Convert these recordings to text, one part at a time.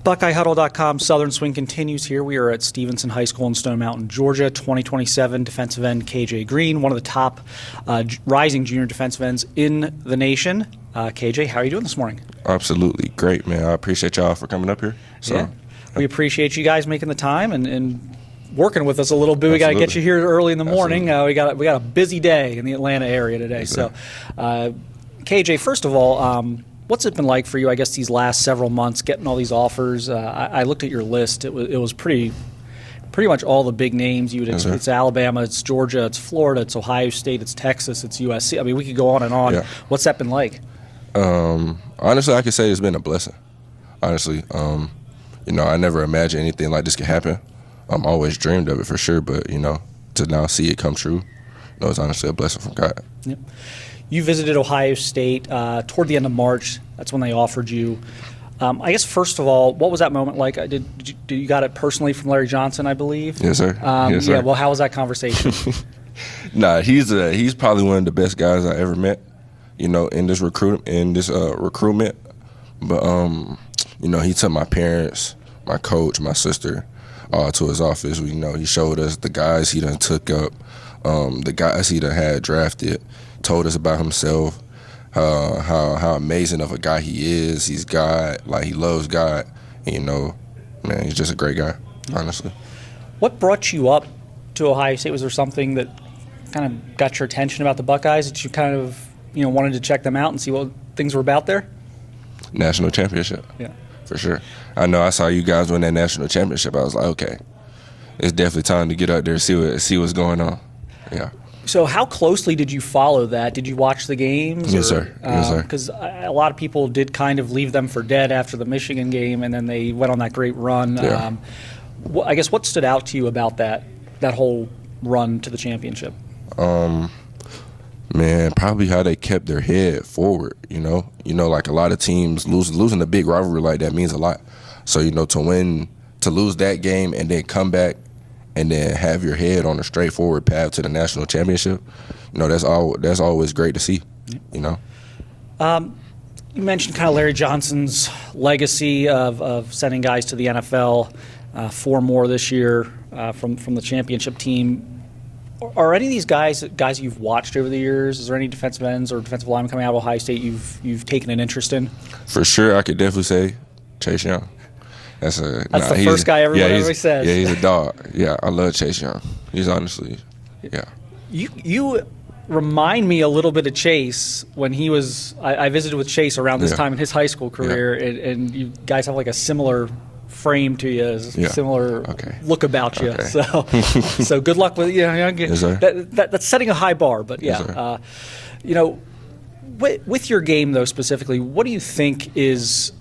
BuckeyeHuddle.com Southern Swing continues here. We are at Stephenson High School in Stone Mountain, Georgia. 2027 defensive end KJ Green, one of the top rising junior defensive ends in the nation. KJ, how are you doing this morning? Absolutely great, man. I appreciate y'all for coming up here. Yeah. We appreciate you guys making the time and working with us a little bit. We got to get you here early in the morning. We got a busy day in the Atlanta area today. Exactly. So, KJ, first of all, what's it been like for you, I guess, these last several months, getting all these offers? I looked at your list. It was pretty much all the big names. It's Alabama, it's Georgia, it's Florida, it's Ohio State, it's Texas, it's USC. I mean, we could go on and on. Yeah. What's that been like? Honestly, I could say it's been a blessing. Honestly, I never imagined anything like this could happen. Always dreamed of it for sure, but, to now see it come true, it's honestly a blessing from God. Yep. You visited Ohio State toward the end of March. That's when they offered you. I guess, first of all, what was that moment like? Did you got it personally from Larry Johnson, I believe? Yes, sir. Yes, sir. Yeah, well, how was that conversation? Nah, he's probably one of the best guys I ever met, in this recruitment. But, he took my parents, my coach, my sister, to his office. He showed us the guys he done took up, the guys he done had drafted, told us about himself, how amazing of a guy he is. He's God, like he loves God. And, man, he's just a great guy, honestly. What brought you up to Ohio State? Was there something that kind of got your attention about the Buckeyes that you kind of, wanted to check them out and see what things were about there? National championship. Yeah. For sure. I know I saw you guys win that national championship. I was like, okay, it's definitely time to get out there and see what's going on. Yeah. So how closely did you follow that? Did you watch the games? Yes, sir. Yes, sir. Because a lot of people did kind of leave them for dead after the Michigan game, and then they went on that great run. Yeah. I guess what stood out to you about that whole run to the championship? Man, probably how they kept their head forward, like a lot of teams losing a big rivalry like that means a lot. So, to lose that game and then come back and then have your head on a straightforward path to the national championship, that's always great to see, You mentioned kind of Larry Johnson's legacy of sending guys to the NFL, 4 more this year from the championship team. Are any of these guys you've watched over the years? Is there any defensive ends or defensive linemen coming out of Ohio State you've taken an interest in? For sure, I could definitely say Chase Young. That's the first guy everybody says. Yeah, he's a dog. Yeah, I love Chase Young. He's honestly, yeah. You remind me a little bit of Chase when he was. I visited with Chase around this time in his high school career, and you guys have like a similar frame to you, similar look about you. Okay. So good luck with Yes, sir. That's setting a high bar, but yeah, Yes, with your game though specifically, what do you think is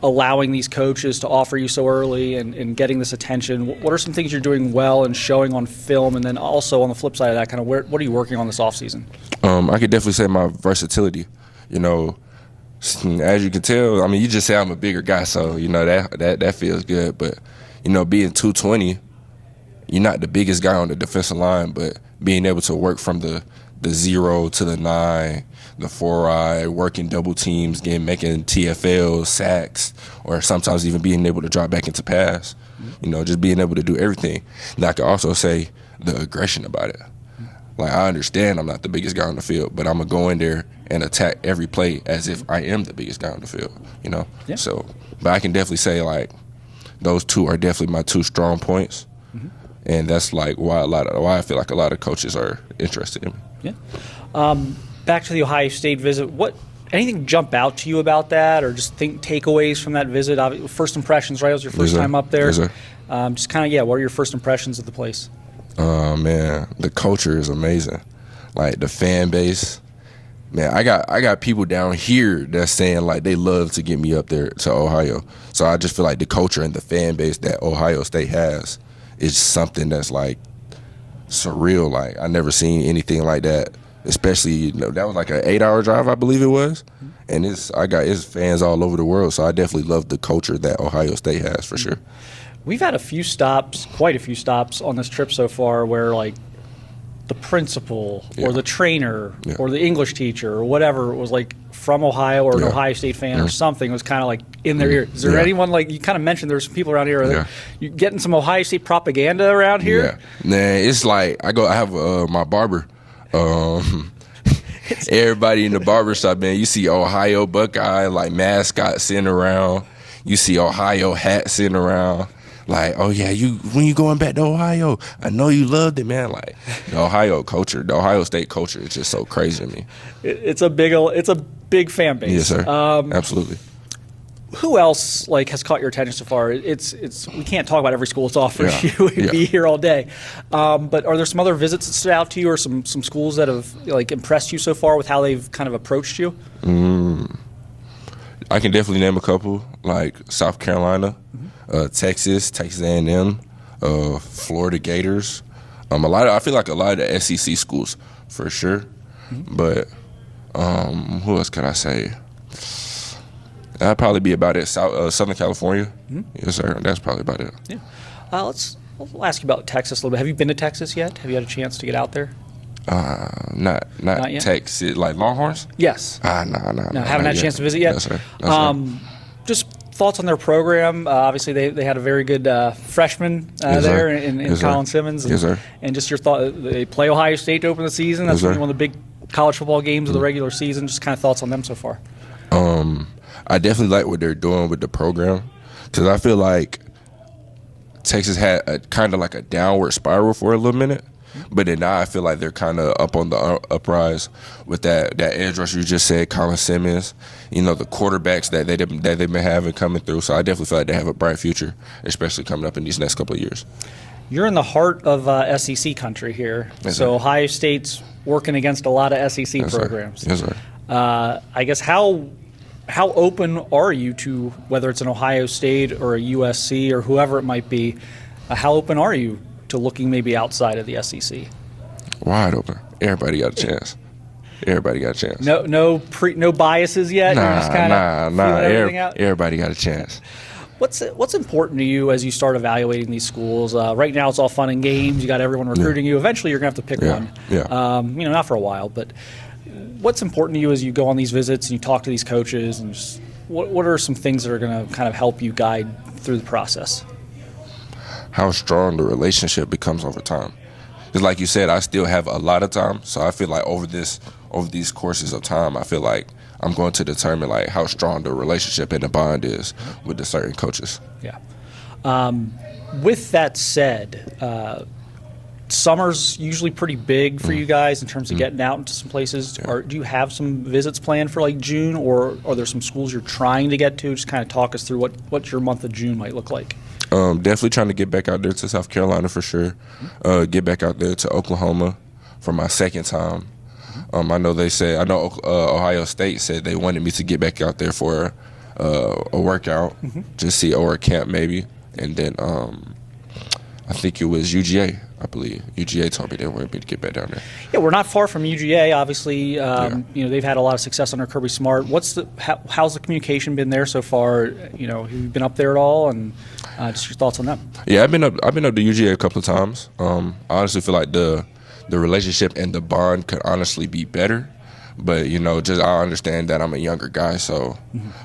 allowing these coaches to offer you so early and getting this attention? What are some things you're doing well and showing on film, and then also on the flip side of that, kind of what are you working on this offseason? I could definitely say my versatility. As you can tell, you just say I'm a bigger guy, so that feels good. But being 220, you're not the biggest guy on the defensive line, but being able to work from the 0 to the 9, the 4-eye, working double teams, making TFLs, sacks, or sometimes even being able to drop back into pass. Just being able to do everything. And I can also say the aggression about it. Like, I understand I'm not the biggest guy on the field, but I'm going to go in there and attack every play as if I am the biggest guy on the field, Yeah. So, but I can definitely say, like, those two are definitely my 2 strong points. Mm-hmm. And that's, like, why I feel like a lot of coaches are interested in me. Yeah. Back to the Ohio State visit, anything jump out to you about that, or just takeaways from that visit? First impressions, right? It was your first time up there. Yes, sir. Just kind of, what are your first impressions of the place? Man, the culture is amazing. Like, the fan base. Man, I got people down here that's saying, like, they love to get me up there to Ohio. So I just feel like the culture and the fan base that Ohio State has is something that's, like, surreal. Like, I never seen anything like that. Especially, that was like an 8-hour drive, I believe it was. And it's fans all over the world. So I definitely love the culture that Ohio State has, for sure. We've had quite a few stops on this trip so far where, like, the principal or the trainer or the English teacher or whatever was, like, from Ohio or an Ohio State fan or something, was kind of like in their ear. Is there anyone, like you kind of mentioned, there's some people around here, you getting some Ohio State propaganda around here? Yeah, nah, it's like I have my barber. Everybody in the barbershop, man, you see Ohio Buckeye, like, mascot sitting around. You see Ohio hat sitting around. Like, oh, yeah, when you going back to Ohio, I know you loved it, man. Like, the Ohio culture, the Ohio State culture is just so crazy to me. It's a big fan base. Yes, sir. Absolutely. Who else, like, has caught your attention so far? It's we can't talk about every school it's offered you. We'd be here all day. But are there some other visits that stood out to you, or some schools that have, like, impressed you so far with how they've kind of approached you? I can definitely name a couple, like South Carolina, Texas A&M, Florida Gators. I feel like a lot of the SEC schools for sure. But who else could I say? That'd probably be about it. Southern California. Yes, sir. That's probably about it. Yeah. I'll ask you about Texas a little bit. Have you been to Texas yet? Have you had a chance to get out there? Not yet? Texas, like Longhorns? Yes. No, haven't had a chance to visit yet? Yes, sir. Yes, just thoughts on their program. Obviously, they had a very good freshman there in Colin Simmons. Yes, sir. And just your thought, they play Ohio State to open the season. That's one of the big college football games of the regular season. Just kind of thoughts on them so far. I definitely like what they're doing with the program, because I feel like Texas had a kind of like a downward spiral for a little minute. But then now I feel like they're kind of up on the uprise with that edge rusher you just said, Colin Simmons. You know, the quarterbacks that they've been having coming through. So I definitely feel like they have a bright future, especially coming up in these next couple of years. You're in the heart of SEC country here. Yes, so sir. Ohio State's working against a lot of SEC Yes, programs. Sir. Yes, sir. I guess how open are you to, whether it's an Ohio State or a USC or whoever it might be, how open are you to looking maybe outside of the SEC? Wide open. Everybody got a chance. Everybody got a chance. No biases yet? You're just kind of feeling everything out? Everybody got a chance. What's important to you as you start evaluating these schools? Right now it's all fun and games. You got everyone recruiting you. Eventually you're going to have to pick one. Yeah. Not for a while, but what's important to you as you go on these visits and you talk to these coaches, and just what are some things that are going to kind of help you guide through the process? How strong the relationship becomes over time. Because like you said, I still have a lot of time, so I feel like over these courses of time, I feel like I'm going to determine like how strong the relationship and the bond is with the certain coaches. Yeah. With that said, summer's usually pretty big for you guys in terms of getting out into some places. Yeah. Do you have some visits planned for like June, or are there some schools you're trying to get to? Just kind of talk us through what your month of June might look like. Definitely trying to get back out there to South Carolina for sure. Get back out there to Oklahoma for my second time. I know Ohio State said they wanted me to get back out there for a workout, or a camp maybe. And then I think it was UGA, I believe. UGA told me they wanted me to get back down there. Yeah, we're not far from UGA. Obviously, they've had a lot of success under Kirby Smart. How's the communication been there so far? Have you been up there at all? And just your thoughts on that. Yeah, I've been up to UGA a couple of times. I honestly feel like the relationship and the bond could honestly be better. But, I understand that I'm a younger guy, so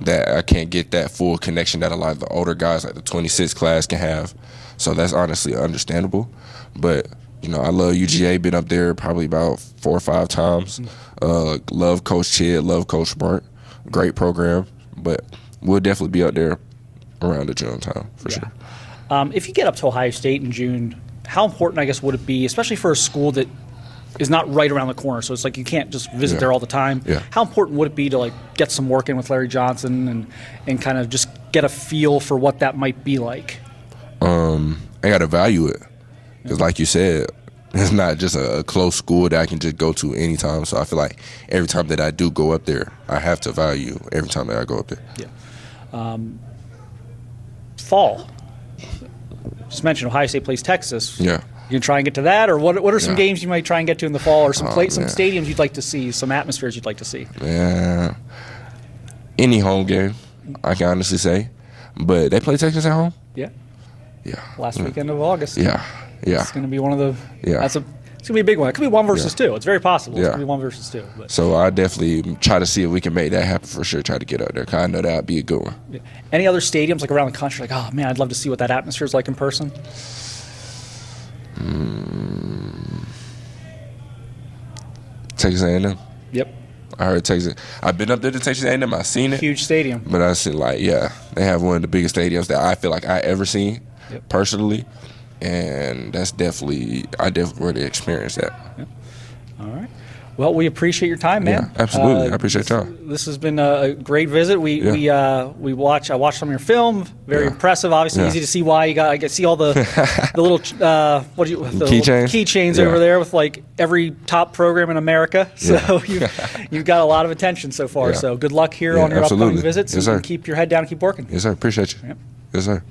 that I can't get that full connection that a lot of the older guys, like the 26 class, can have. So that's honestly understandable. But, I love UGA, been up there probably about 4 or 5 times. Love Coach Chid, love Coach Smart. Great program. But we'll definitely be out there around the June time for sure. If you get up to Ohio State in June, how important, I guess, would it be, especially for a school that is not right around the corner, so it's like you can't just visit there all the time. Yeah. How important would it be to get some work in with Larry Johnson and kind of just get a feel for what that might be like? I got to value it, because like you said, it's not just a close school that I can just go to anytime. So I feel like every time that I do go up there, I have to value every time that I go up there. Yeah. Fall. Just mentioned Ohio State plays Texas. Yeah. You can try and get to that, or what are some games you might try and get to in the fall, or some stadiums you'd like to see, some atmospheres you'd like to see? Yeah. Any home game, I can honestly say. But they play Texas at home? Yeah. Yeah. Last weekend of August. Yeah. Yeah. It's going to be one of the It's gonna be a big one. It could be 1 versus 2. It's very possible. It's Yeah. gonna be 1 versus 2. But. So I definitely try to see if we can make that happen for sure. Try to get out there. 'Cause I know that would be a good one. Yeah. Any other stadiums like around the country? Like, oh man, I'd love to see what that atmosphere is like in person. Texas A&M. Yep. I heard Texas. I've been up there to Texas A&M. I've seen it. Huge stadium. But I said, like, yeah, they have one of the biggest stadiums that I feel like I ever seen personally. And that's definitely, I definitely already experienced that. Yep. All right. Well, we appreciate your time, man. Yeah, absolutely. I appreciate y'all. This has been a great visit. I watched some of your film. Very impressive. Obviously, easy to see why you got. I can see all the the little keychains over there with like every top program in America. So you've got a lot of attention so far. Yeah. So good luck here on your upcoming visits. Yes, sir. And keep your head down and keep working. Yes, sir. Appreciate you. Yep. Yes, sir.